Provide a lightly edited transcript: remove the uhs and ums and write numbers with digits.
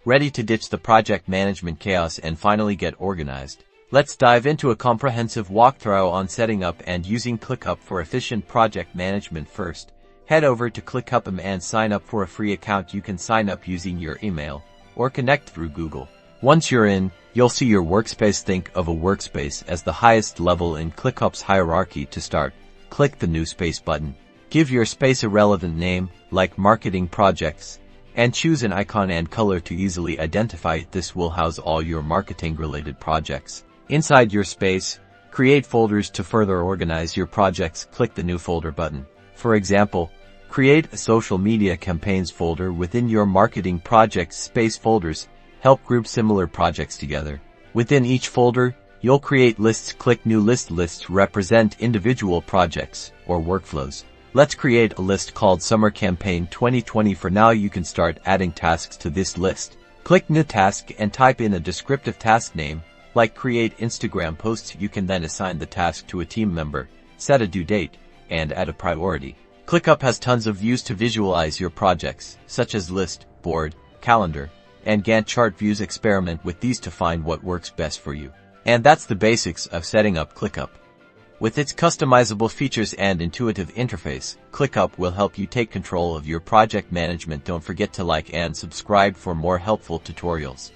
Ready to ditch the project management chaos and finally get organized? Let's dive into a comprehensive walkthrough on setting up and using ClickUp for efficient project management. First, head over to ClickUp and sign up for a free account. You can sign up using your email or connect through Google. Once you're in, you'll see your workspace. Think of a workspace as the highest level in ClickUp's hierarchy. To start, click the New Space button. Give your space a relevant name, like Marketing Projects, and choose an icon and color to easily identify it. This will house all your marketing-related projects. Inside your space, create folders to further organize your projects. Click the New Folder button. For example, create a social media campaigns folder within your marketing projects space. Folders help group similar projects together. Within each folder, you'll create lists. Click New List. Lists represent individual projects or workflows. Let's create a list called Summer Campaign 2020. For now, you can start adding tasks to this list. Click New Task and type in a descriptive task name, like create Instagram posts. You can then assign the task to a team member, set a due date, and add a priority. ClickUp has tons of views to visualize your projects, such as list, board, calendar, and Gantt chart views. Experiment with these to find what works best for you. And that's the basics of setting up ClickUp. With its customizable features and intuitive interface, ClickUp will help you take control of your project management. Don't forget to like and subscribe for more helpful tutorials.